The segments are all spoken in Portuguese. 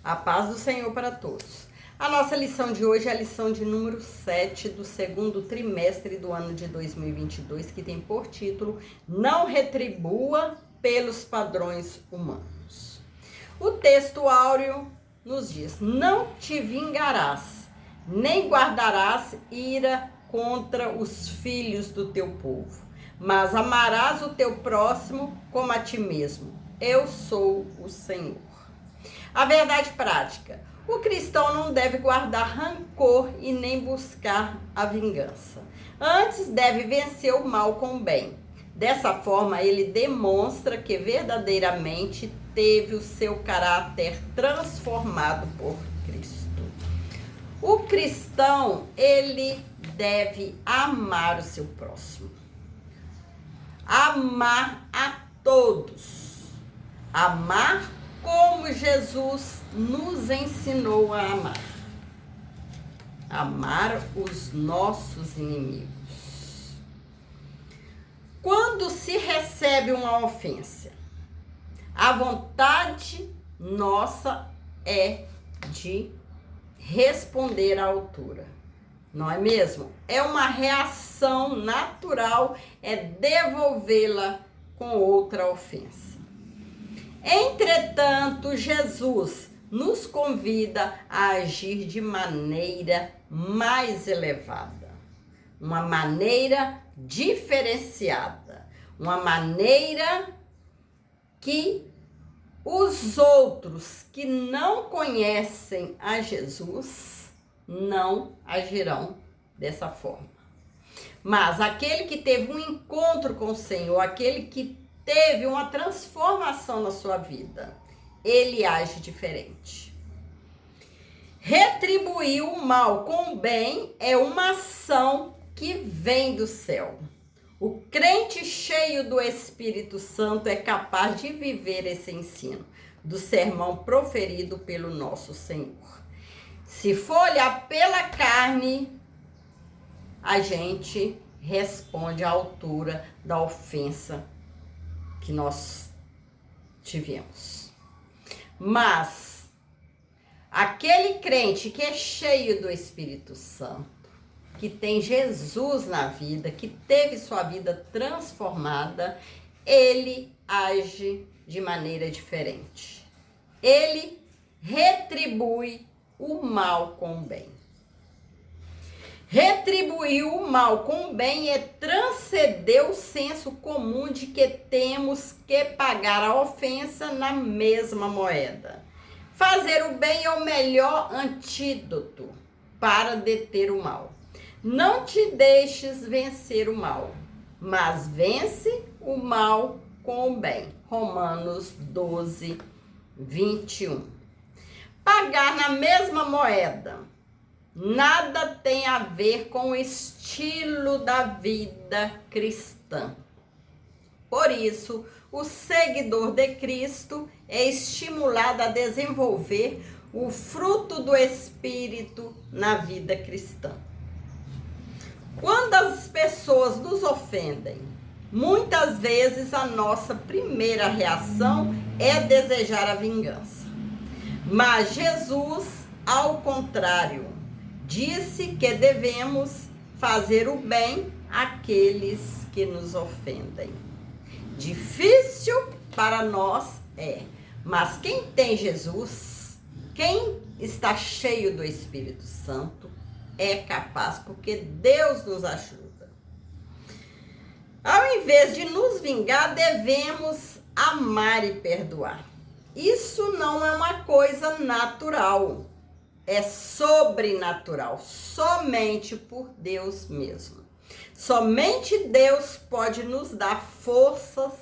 A paz do Senhor para todos. A nossa lição de hoje é a lição de número 7 do segundo trimestre do ano de 2022, que tem por título Não retribua pelos padrões humanos. O texto áureo nos diz: Não te vingarás, nem guardarás ira contra os filhos do teu povo, mas amarás o teu próximo como a ti mesmo. Eu sou o Senhor. A verdade prática: o cristão não deve guardar rancor e nem buscar a vingança. Antes, deve vencer o mal com o bem. Dessa forma, ele demonstra que verdadeiramente teve o seu caráter transformado por Cristo. O cristão, ele deve amar o seu próximo. Amar a todos. Amar como Jesus nos ensinou a amar. Amar os nossos inimigos. Quando se recebe uma ofensa, a vontade nossa é de responder à altura, não é mesmo? É uma reação natural, é devolvê-la com outra ofensa. Entretanto, Jesus nos convida a agir de maneira mais elevada, uma maneira diferenciada, uma maneira que os outros que não conhecem a Jesus não agirão dessa forma. Mas aquele que teve um encontro com o Senhor, aquele que teve uma transformação na sua vida, ele age diferente. Retribuir o mal com o bem é uma ação que vem do céu. O crente cheio do Espírito Santo é capaz de viver esse ensino do sermão proferido pelo nosso Senhor. Se for olhar pela carne, a gente responde à altura da ofensa que nós tivemos. Mas aquele crente que é cheio do Espírito Santo, que tem Jesus na vida, que teve sua vida transformada, ele age de maneira diferente. Ele retribui o mal com o bem. Retribuir o mal com o bem é transcender o senso comum de que temos que pagar a ofensa na mesma moeda. Fazer o bem é o melhor antídoto para deter o mal. Não te deixes vencer o mal, mas vence o mal com o bem. Romanos 12, 21. Pagar na mesma moeda nada tem a ver com o estilo da vida cristã. Por isso, o seguidor de Cristo é estimulado a desenvolver o fruto do Espírito na vida cristã. Quando as pessoas nos ofendem, muitas vezes a nossa primeira reação é desejar a vingança. Mas Jesus, ao contrário, disse que devemos fazer o bem àqueles que nos ofendem. Difícil para nós é, mas quem tem Jesus, quem está cheio do Espírito Santo, é capaz, porque Deus nos ajuda. Ao invés de nos vingar, devemos amar e perdoar. Isso não é uma coisa natural. É sobrenatural, somente por Deus mesmo. Somente Deus pode nos dar forças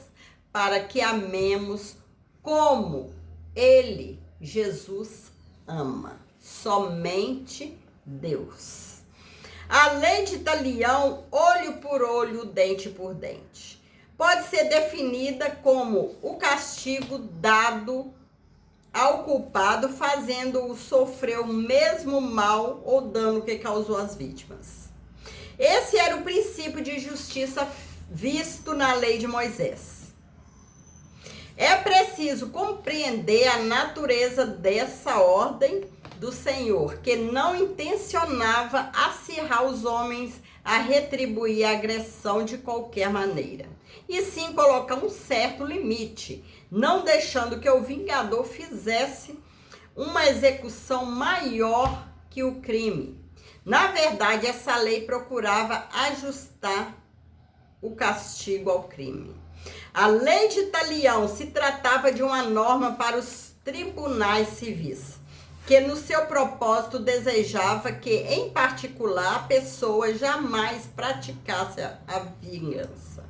para que amemos como Ele, Jesus, ama. Somente Deus. A lei de talião, olho por olho, dente por dente, pode ser definida como o castigo dado ao culpado, fazendo-o sofrer o mesmo mal ou dano que causou às vítimas. Esse era o princípio de justiça visto na lei de Moisés. É preciso compreender a natureza dessa ordem do Senhor, que não intencionava acirrar os homens a retribuir a agressão de qualquer maneira, e sim colocar um certo limite, não deixando que o vingador fizesse uma execução maior que o crime. Na verdade, essa lei procurava ajustar o castigo ao crime. A lei de Talião se tratava de uma norma para os tribunais civis, que no seu propósito desejava que, em particular, a pessoa jamais praticasse a vingança.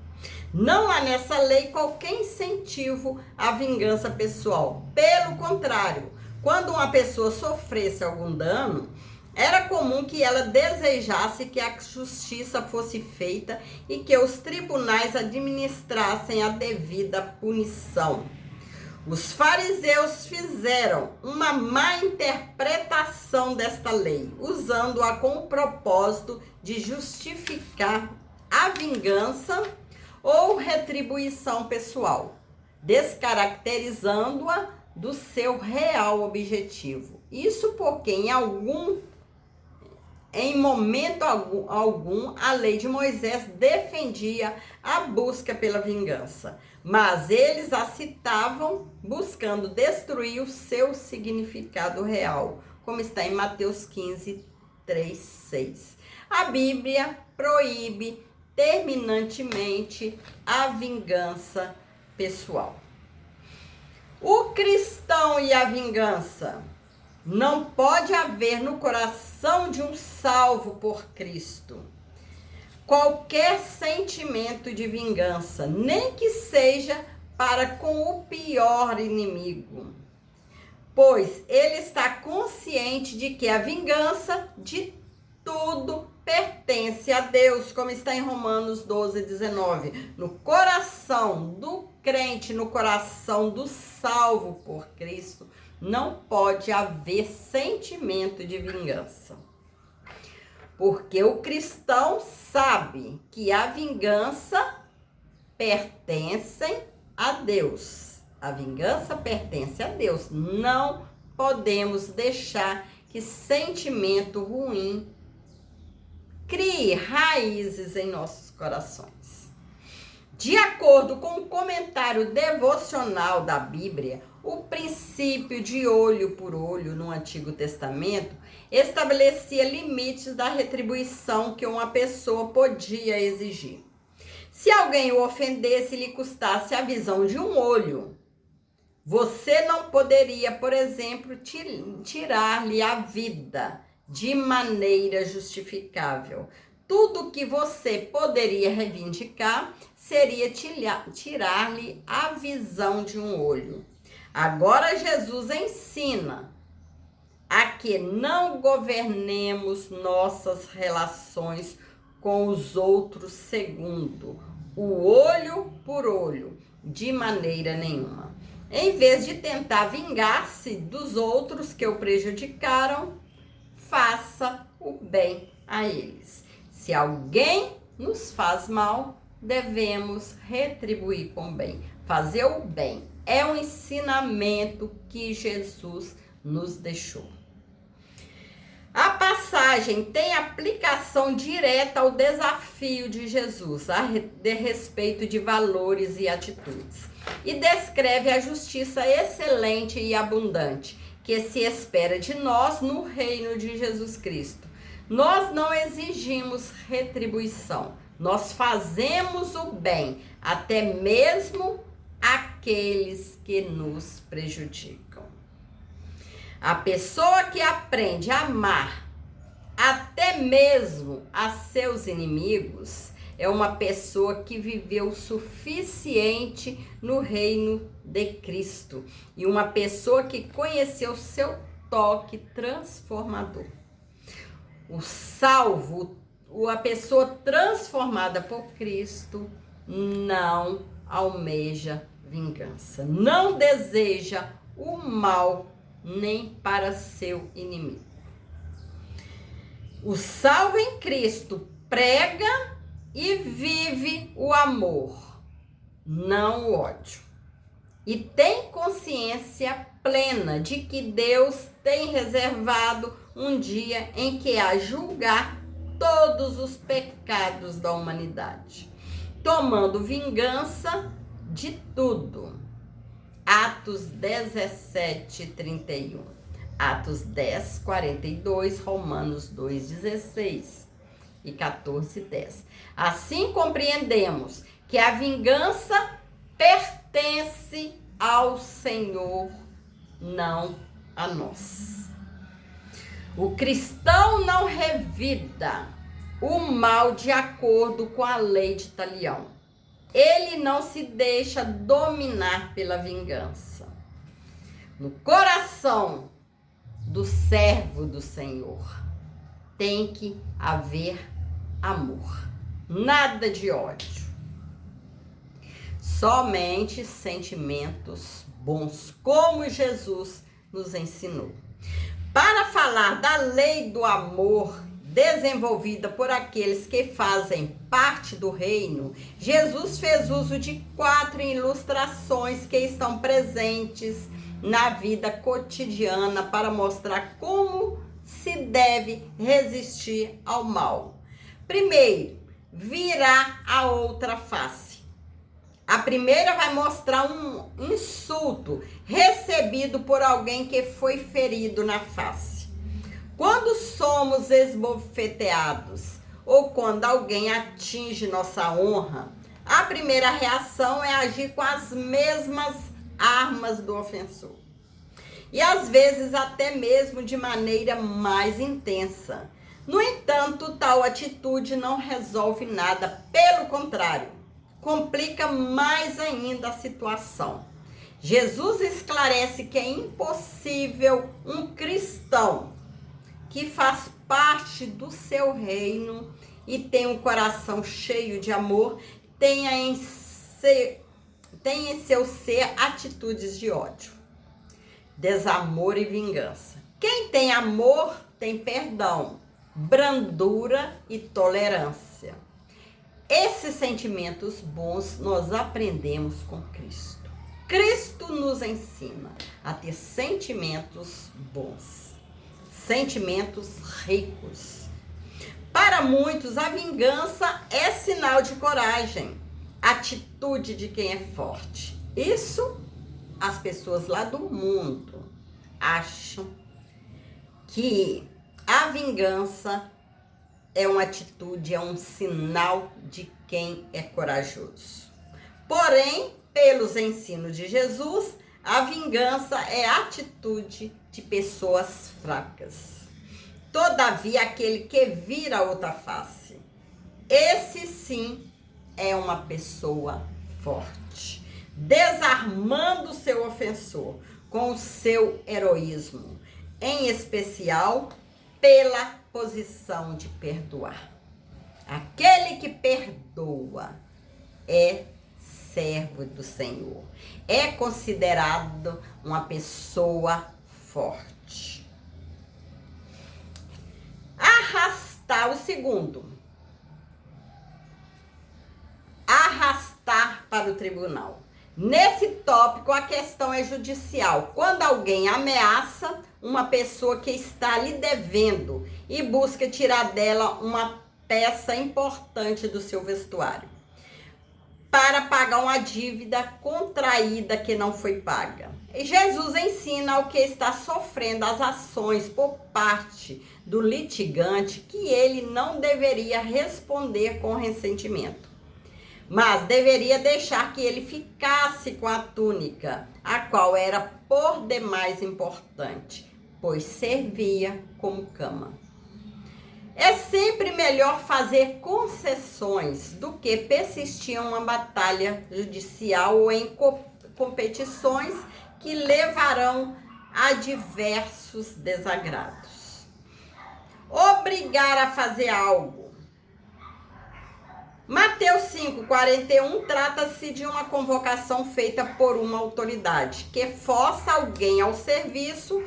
Não há nessa lei qualquer incentivo à vingança pessoal. Pelo contrário, quando uma pessoa sofresse algum dano, era comum que ela desejasse que a justiça fosse feita e que os tribunais administrassem a devida punição. Os fariseus fizeram uma má interpretação desta lei, usando-a com o propósito de justificar a vingança ou retribuição pessoal, descaracterizando-a do seu real objetivo. Isso porque em momento algum, a lei de Moisés defendia a busca pela vingança, mas eles a citavam buscando destruir o seu significado real, como está em Mateus 15, 3, 6. A Bíblia proíbe terminantemente a vingança pessoal. O cristão e a vingança. Não pode haver no coração de um salvo por Cristo qualquer sentimento de vingança, nem que seja para com o pior inimigo, pois ele está consciente de que a vingança de tudo pertence a Deus, como está em Romanos 12, 19. No coração do crente, no coração do salvo por Cristo, não pode haver sentimento de vingança. Porque o cristão sabe que a vingança pertence a Deus. A vingança pertence a Deus. Não podemos deixar que sentimento ruim crie raízes em nossos corações. De acordo com o comentário devocional da Bíblia, o princípio de olho por olho no Antigo Testamento estabelecia limites da retribuição que uma pessoa podia exigir. Se alguém o ofendesse e lhe custasse a visão de um olho, você não poderia, por exemplo, tirar-lhe a vida de maneira justificável. Tudo que você poderia reivindicar seria tirar-lhe a visão de um olho. Agora Jesus ensina a que não governemos nossas relações com os outros segundo o olho por olho, de maneira nenhuma. Em vez de tentar vingar-se dos outros que o prejudicaram, faça o bem a eles. Se alguém nos faz mal, devemos retribuir com bem. Fazer o bem é um ensinamento que Jesus nos deixou. A passagem tem aplicação direta ao desafio de Jesus a respeito de valores e atitudes, e descreve a justiça excelente e abundante que se espera de nós no reino de Jesus Cristo. Nós não exigimos retribuição, nós fazemos o bem, até mesmo aqueles que nos prejudicam. A pessoa que aprende a amar até mesmo a seus inimigos é uma pessoa que viveu o suficiente no reino de Cristo e uma pessoa que conheceu seu toque transformador. O salvo, a pessoa transformada por Cristo, não almeja vingança, não deseja o mal nem para seu inimigo. O salvo em Cristo prega e vive o amor, não o ódio. e tem consciência plena de que Deus tem reservado um dia em que há julgar todos os pecados da humanidade, tomando vingança de tudo. Atos 17, 31, Atos 10, 42, Romanos 2, 16 e 14, 10. Assim compreendemos que a vingança pertence ao Senhor, não a nós. O cristão não revida o mal de acordo com a lei de Talião. Ele não se deixa dominar pela vingança. No coração do servo do Senhor tem que haver amor, nada de ódio. Somente sentimentos bons, como Jesus nos ensinou. Para falar da lei do amor desenvolvida por aqueles que fazem parte do reino, Jesus fez uso de 4 ilustrações que estão presentes na vida cotidiana para mostrar como se deve resistir ao mal. Primeiro, virar a outra face. A primeira vai mostrar um insulto recebido por alguém que foi ferido na face. Quando somos esbofeteados ou quando alguém atinge nossa honra, a primeira reação é agir com as mesmas armas do ofensor. E às vezes até mesmo de maneira mais intensa. No entanto, tal atitude não resolve nada, pelo contrário, complica mais ainda a situação. Jesus esclarece que é impossível um cristão que faz parte do seu reino e tem um coração cheio de amor, tenha em seu ser atitudes de ódio, desamor e vingança. Quem tem amor tem perdão, brandura e tolerância. Esses sentimentos bons nós aprendemos com Cristo. Cristo nos ensina a ter sentimentos bons, sentimentos ricos. Para muitos, a vingança é sinal de coragem, atitude de quem é forte. Isso as pessoas lá do mundo acham que a vingança é uma atitude, é um sinal de quem é corajoso. Porém, pelos ensinos de Jesus, a vingança é a atitude de pessoas fracas. Todavia, aquele que vira a outra face, esse sim é uma pessoa forte, desarmando o seu ofensor com o seu heroísmo, em especial pela posição de perdoar. Aquele que perdoa é servo do Senhor, é considerado uma pessoa forte. Arrastar, o segundo, arrastar para o tribunal. Nesse tópico, a questão é judicial. Quando alguém ameaça uma pessoa que está lhe devendo e busca tirar dela uma peça importante do seu vestuário para pagar uma dívida contraída que não foi paga. E Jesus ensina ao que está sofrendo as ações por parte do litigante que ele não deveria responder com ressentimento, mas deveria deixar que ele ficasse com a túnica, a qual era por demais importante, pois servia como cama. É sempre melhor fazer concessões do que persistir em uma batalha judicial ou em competições que levarão a diversos desagrados. Obrigar a fazer algo. Mateus 5,41 trata-se de uma convocação feita por uma autoridade que força alguém ao serviço.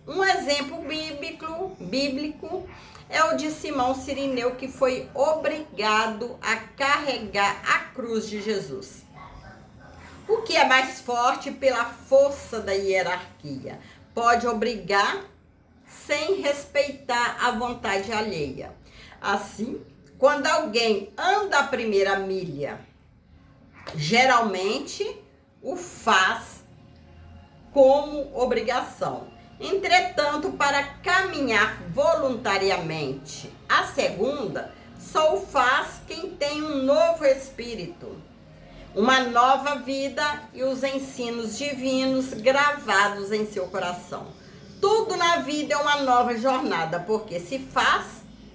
Um exemplo bíblico é o de Simão Cirineu, que foi obrigado a carregar a cruz de Jesus. O que é mais forte pela força da hierarquia? Pode obrigar sem respeitar a vontade alheia. Assim, quando alguém anda a primeira milha, geralmente o faz como obrigação. Entretanto, para caminhar voluntariamente a segunda, só o faz quem tem um novo espírito, uma nova vida e os ensinos divinos gravados em seu coração. Tudo na vida é uma nova jornada, porque se faz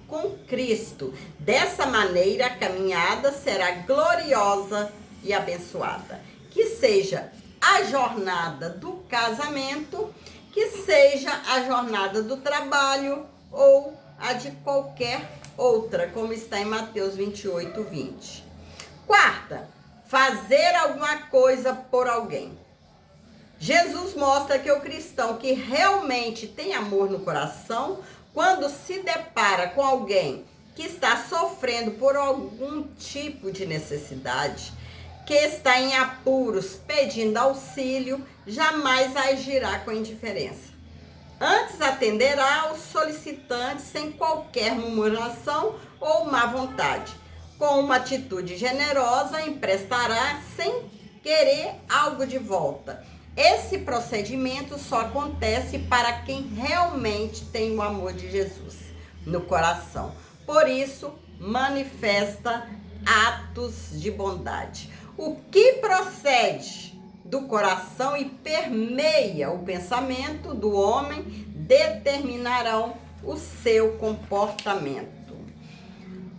com Cristo. Dessa maneira, a caminhada será gloriosa e abençoada. Que seja a jornada do casamento, que seja a jornada do trabalho ou a de qualquer outra, como está em Mateus 28, 20. Quarta, fazer alguma coisa por alguém. Jesus mostra que o cristão que realmente tem amor no coração, quando se depara com alguém que está sofrendo por algum tipo de necessidade, que está em apuros pedindo auxílio, jamais agirá com indiferença. Antes atenderá aos solicitantes sem qualquer murmuração ou má vontade. Com uma atitude generosa, emprestará sem querer algo de volta. Esse procedimento só acontece para quem realmente tem o amor de Jesus no coração. Por isso, manifesta atos de bondade. O que procede do coração e permeia o pensamento do homem determinarão o seu comportamento.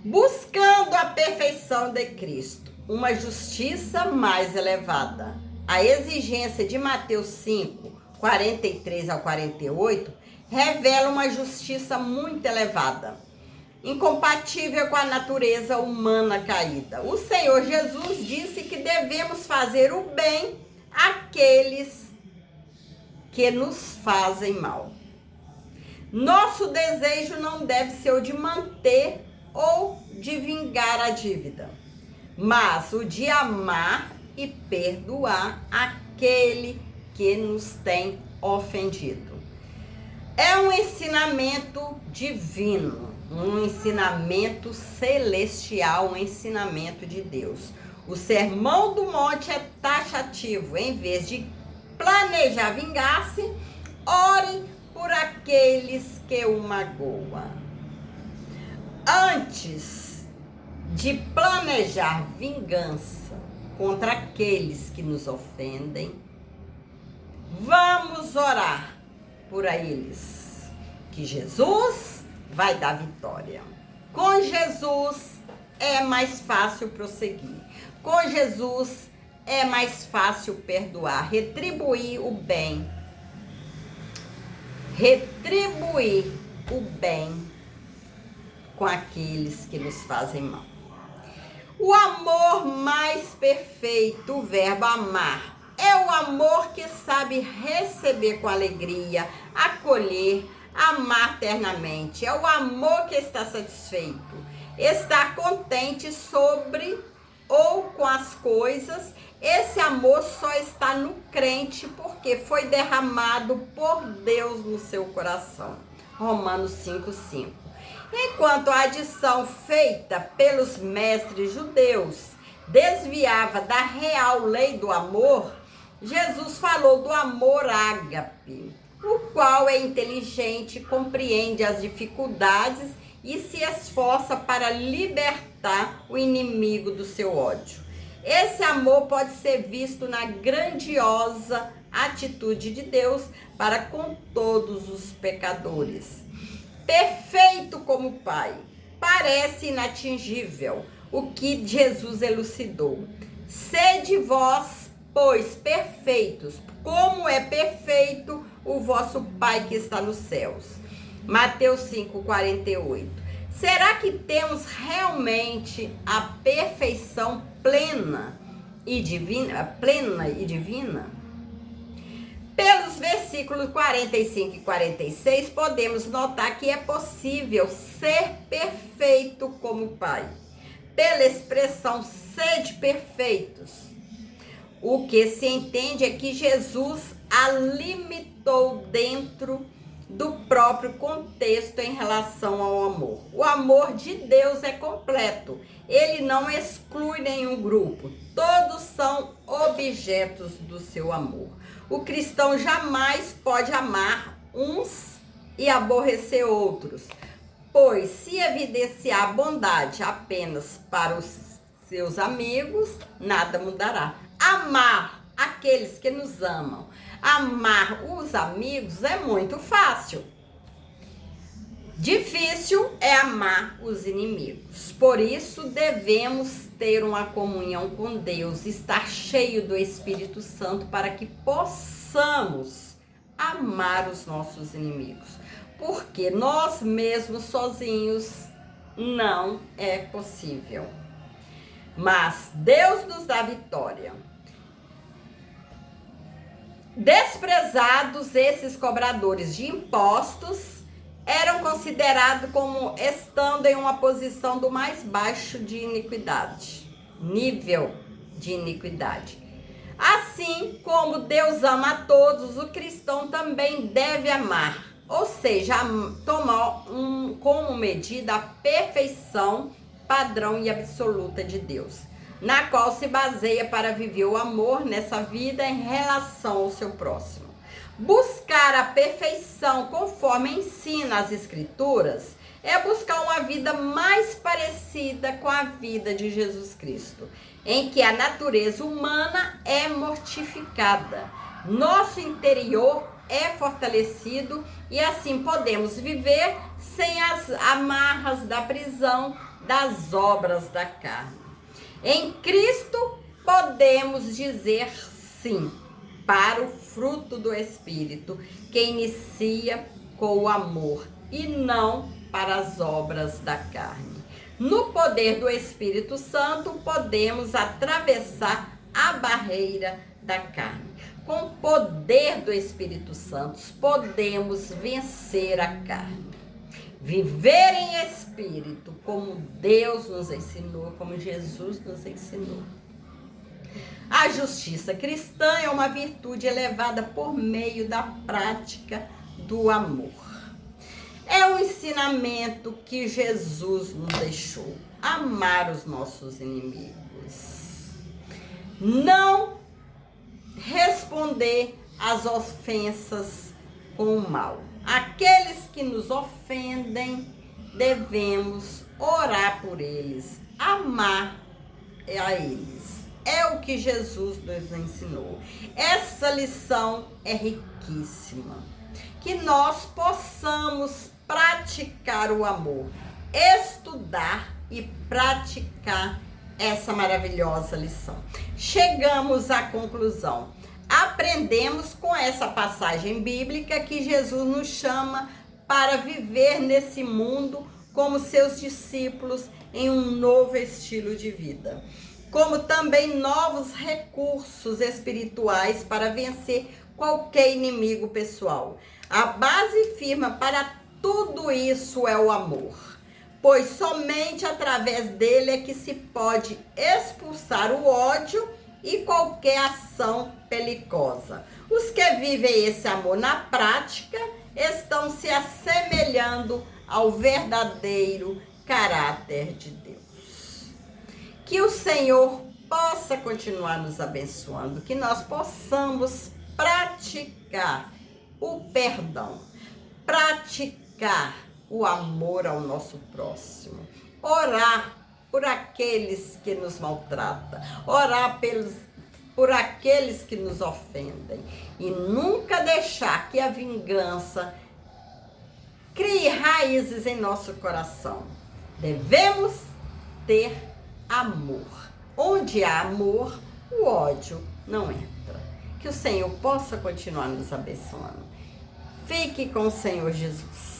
Buscando a perfeição de Cristo, uma justiça mais elevada. A exigência de Mateus 5, 43 ao 48, revela uma justiça muito elevada, incompatível com a natureza humana caída. O Senhor Jesus disse que devemos fazer o bem àqueles que nos fazem mal. Nosso desejo não deve ser o de manter ou de vingar a dívida, mas o de amar e perdoar aquele que nos tem ofendido. É um ensinamento divino, um ensinamento celestial, um ensinamento de Deus. O Sermão do Monte é taxativo. Em vez de planejar vingar-se, ore por aqueles que o magoam. Antes de planejar vingança contra aqueles que nos ofendem, vamos orar por eles, que Jesus vai dar vitória. Com Jesus é mais fácil prosseguir. Com Jesus é mais fácil perdoar, retribuir o bem. Retribuir o bem com aqueles que nos fazem mal. O amor mais perfeito, o verbo amar, é o amor que sabe receber com alegria, acolher, amar ternamente. É o amor que está satisfeito, estar contente sobre ou com as coisas. Esse amor só está no crente porque foi derramado por Deus no seu coração. Romanos 5:5. Enquanto a adição feita pelos mestres judeus desviava da real lei do amor, Jesus falou do amor ágape, o qual é inteligente, compreende as dificuldades e se esforça para libertar o inimigo do seu ódio. Esse amor pode ser visto na grandiosa atitude de Deus para com todos os pecadores. Perfeito como Pai, parece inatingível o que Jesus elucidou. Sede vós, pois, perfeitos, como é perfeito o vosso Pai que está nos céus. Mateus 5:48. Será que temos realmente a perfeição plena e divina? Pelos versículos 45 e 46, podemos notar que é possível ser perfeito como Pai. Pela expressão sede perfeitos, O que se entende é que Jesus a limitou dentro do próprio contexto em relação ao amor. O amor de Deus é completo. Ele não exclui nenhum grupo. Todos são objetos do seu amor. O cristão jamais pode amar uns e aborrecer outros, pois se evidenciar bondade apenas para os seus amigos, nada mudará. Amar aqueles que nos amam, amar os amigos é muito fácil. Difícil é amar os inimigos. Por isso devemos ter uma comunhão com Deus, estar cheio do Espírito Santo para que possamos amar os nossos inimigos. Porque nós mesmos sozinhos não é possível. Mas Deus nos dá vitória. Desprezados, esses cobradores de impostos eram considerados como estando em uma posição do mais baixo de iniquidade, nível de iniquidade. Assim como Deus ama a todos, o cristão também deve amar, ou seja, tomar como medida a perfeição padrão e absoluta de Deus, na qual se baseia para viver o amor nessa vida em relação ao seu próximo. Buscar a perfeição conforme ensina as Escrituras é buscar uma vida mais parecida com a vida de Jesus Cristo, em que a natureza humana é mortificada, nosso interior é fortalecido e assim podemos viver sem as amarras da prisão das obras da carne. Em Cristo podemos dizer sim para o fruto do Espírito, que inicia com o amor e não para as obras da carne. No poder do Espírito Santo, podemos atravessar a barreira da carne. Com o poder do Espírito Santo, podemos vencer a carne. Viver em espírito, como Deus nos ensinou, como Jesus nos ensinou. A justiça cristã é uma virtude elevada por meio da prática do amor. É um ensinamento que Jesus nos deixou, amar os nossos inimigos. Não responder às ofensas com o mal. Aqueles que nos ofendem, devemos orar por eles, amar a eles. É o que Jesus nos ensinou. Essa lição é riquíssima. Que nós possamos praticar o amor, estudar e praticar essa maravilhosa lição. Chegamos à conclusão. Aprendemos com essa passagem bíblica que Jesus nos chama para viver nesse mundo como seus discípulos em um novo estilo de vida, como também novos recursos espirituais para vencer qualquer inimigo pessoal. A base firme para tudo isso é o amor, pois somente através dele é que se pode expulsar o ódio e qualquer ação belicosa. Os que vivem esse amor na prática estão se assemelhando ao verdadeiro caráter de Deus. Que o Senhor possa continuar nos abençoando, que nós possamos praticar o perdão, praticar o amor ao nosso próximo, orar por aqueles que nos maltratam, orar por aqueles que nos ofendem e nunca deixar que a vingança crie raízes em nosso coração. Devemos ter amor. Onde há amor, o ódio não entra. Que o Senhor possa continuar nos abençoando. Fique com o Senhor Jesus.